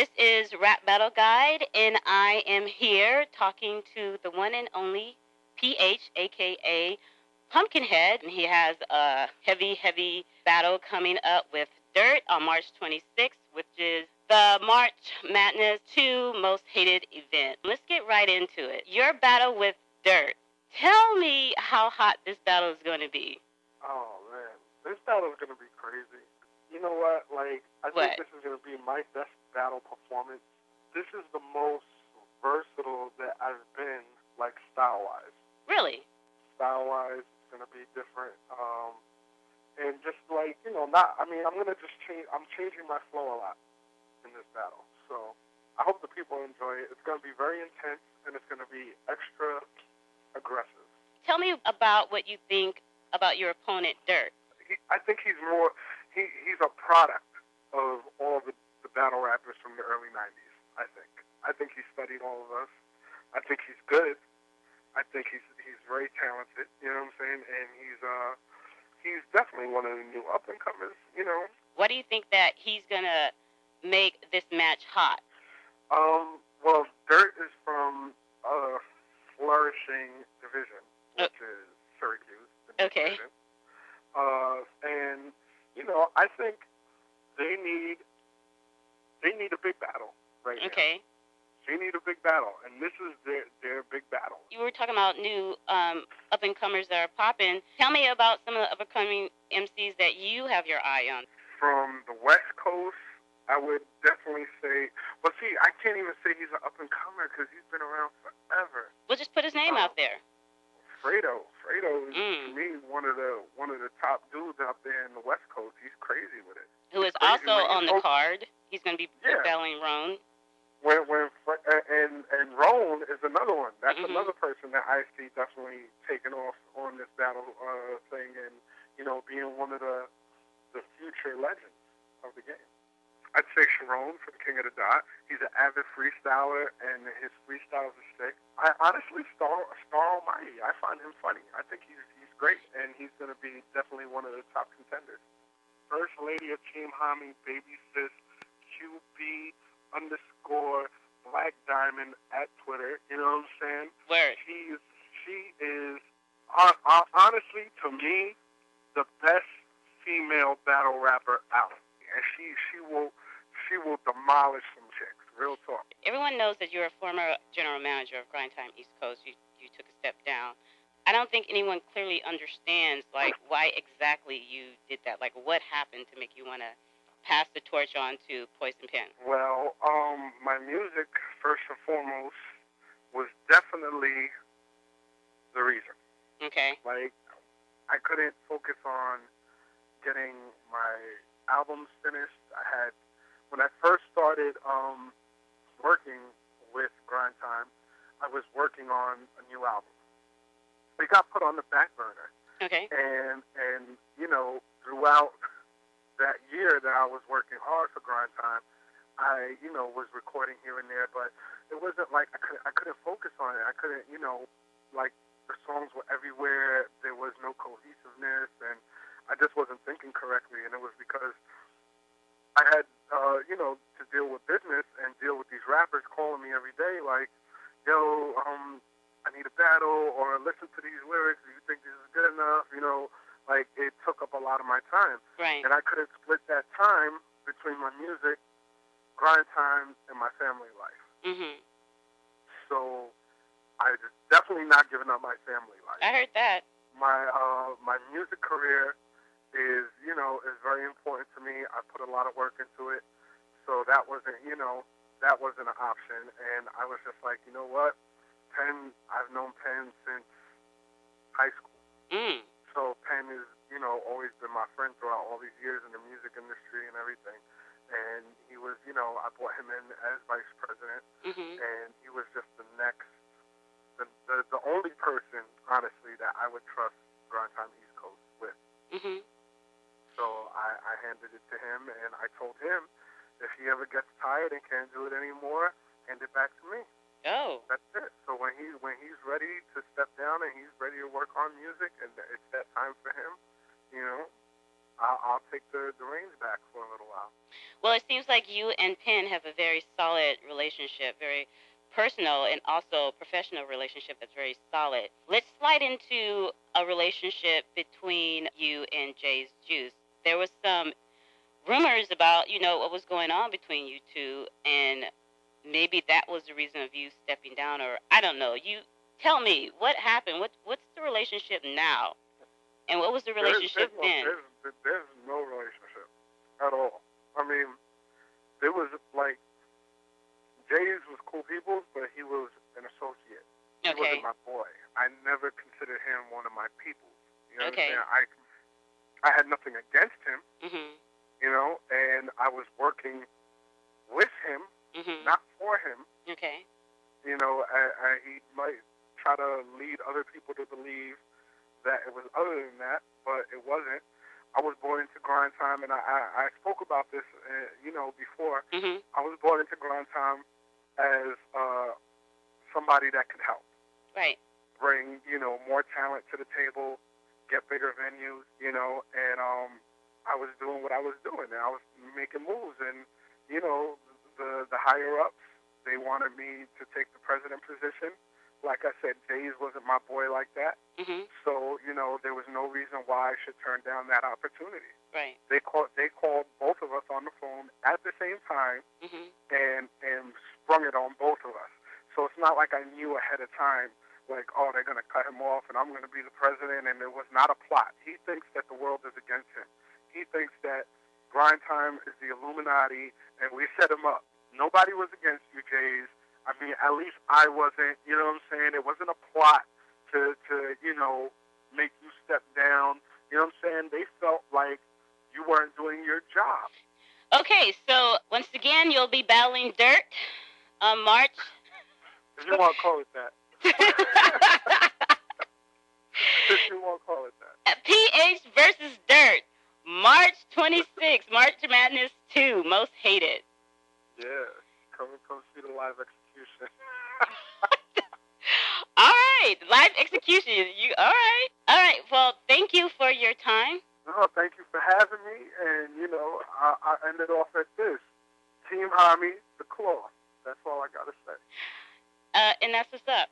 This is Rap Battle Guide, and I am here talking to the one and only PH, a.k.a. Pumpkinhead. And he has a heavy battle coming up with Dirt on March 26th, which is the March Madness 2 most hated event. Let's get right into it. Your battle with Dirt. Tell me how hot this battle is going to be. Oh, man. This battle is going to be crazy. You know what? I think this is going to be my best battle performance. This is the most versatile that I've been, style-wise. Really? Style-wise, it's going to be different. And just, I'm going to just change. I'm changing my flow a lot in this battle. So I hope the people enjoy it. It's going to be very intense, and it's going to be extra aggressive. Tell me about what you think about your opponent, Dirt. I think he's more... He's a product of all the battle rappers from the early 90s, I think. I think he studied all of us. I think he's good. I think he's very talented, you know what I'm saying? And he's definitely one of the new up-and-comers, you know. What do you think that he's going to make this match hot? Well, Dirt is from a flourishing division, which is Syracuse. Okay. Division. And... I think they need a big battle right now. Okay. They need a big battle, and this is their big battle. You were talking about new up-and-comers that are popping. Tell me about some of the up-and-coming MCs that you have your eye on. From the West Coast, I would definitely say... Well, see, I can't even say he's an up-and-comer because he's been around forever. We'll just put his name out there. Fredo is, to me, one of the top dudes out there in the West Coast. He's crazy with it. Who is also on the card. He's going to be battling Roan. And Roan is another one. That's another person that I see definitely taking off on this battle thing and, being one of the future legends of the game. I'd say Sharon from King of the Dot. He's an avid freestyler, and his freestyles are sick. I honestly, Star Almighty, I find him funny. I think he's great, and he's going to be definitely one of the top contenders. First Lady of Team Hami, Baby Sis, QB _ Black Diamond at Twitter. You know what I'm saying? Word. She is honestly, to me, the best female battle rapper out. And she will demolish some chicks. Real talk. Everyone knows that you're a former general manager of Grind Time East Coast. You took a step down. I don't think anyone clearly understands why exactly you did that. What happened to make you want to pass the torch on to Poison Pen? Well, my music first and foremost was definitely the reason. Okay. I couldn't focus on getting my albums finished. When I first started working with Grind Time, I was working on a new album. It got put on the back burner. Okay. And throughout that year that I was working hard for Grind Time, I was recording here and there, but it wasn't like I couldn't focus on it. I couldn't, the songs were everywhere. There was no cohesiveness, and I just wasn't thinking correctly, and it was because I had, to deal with business and deal with these rappers calling me every day, yo, I need a battle, or listen to these lyrics, do you think this is good enough? It took up a lot of my time. Right. And I couldn't split that time between my music, Grind Time, and my family life. Mm-hmm. So I just definitely not giving up my family life. I heard that. My music career is very important to me. I put a lot of work into it. So that wasn't an option. And I was just like, you know what? Penn, I've known Penn since high school. Mm. So Penn is, always been my friend throughout all these years in the music industry and everything. And he was, I brought him in as vice president. Mm-hmm. And he was just the only person, honestly, that I would trust Grind Time East Coast with. Mm-hmm. So I handed it to him, and I told him if he ever gets tired and can't do it anymore, hand it back to me. Oh. That's it. So when he's ready to step down and he's ready to work on music, and it's that time for him, I'll take the reins back for a little while. Well, it seems like you and Penn have a very solid relationship, very personal and also professional relationship that's very solid. Let's slide into a relationship between you and Jaze Juice. There was some rumors about, what was going on between you two, and maybe that was the reason of you stepping down, or I don't know. You tell me what happened. What's the relationship now, and what was the relationship then? There's no relationship at all. I mean, there was like Jaze was cool people, but he was an associate. He wasn't my boy. I never considered him one of my people. You understand? I had nothing against him. Mm-hmm. And I was working with him, not for him. Okay. He might try to lead other people to believe that it was other than that, but it wasn't. I was born into grind time, and I spoke about this, before. Mm-hmm. I was born into grind time as somebody that could help. Right. Bring, more talent to the table, get bigger venues, and I was doing what I was doing, and I was making moves, and, the higher-ups, they wanted me to take the president position. Like I said, Jaze wasn't my boy like that. Mm-hmm. So, there was no reason why I should turn down that opportunity. Right. They called both of us on the phone at the same time, mm-hmm. and sprung it on both of us. So it's not like I knew ahead of time, like, oh, they're going to cut him off and I'm going to be the president, and it was not a plot. He thinks that the world is against him. He thinks that grind time is the Illuminati, and we set him up. Nobody was against you, Jaze. I mean, at least I wasn't, you know what I'm saying? It wasn't a plot to make you step down. You know what I'm saying? They felt like you weren't doing your job. Okay, so once again, you'll be battling Dirt on March. If you want to call it that. If you want to call it that. PH versus Dirt, March 26th, March Madness 2, Most Hated. Yeah, come see the live execution. All right, live execution. All right. Well, thank you for your time. No, thank you for having me. And I ended off at this: Team Hami, the Claw. That's all I gotta say. And that's what's up.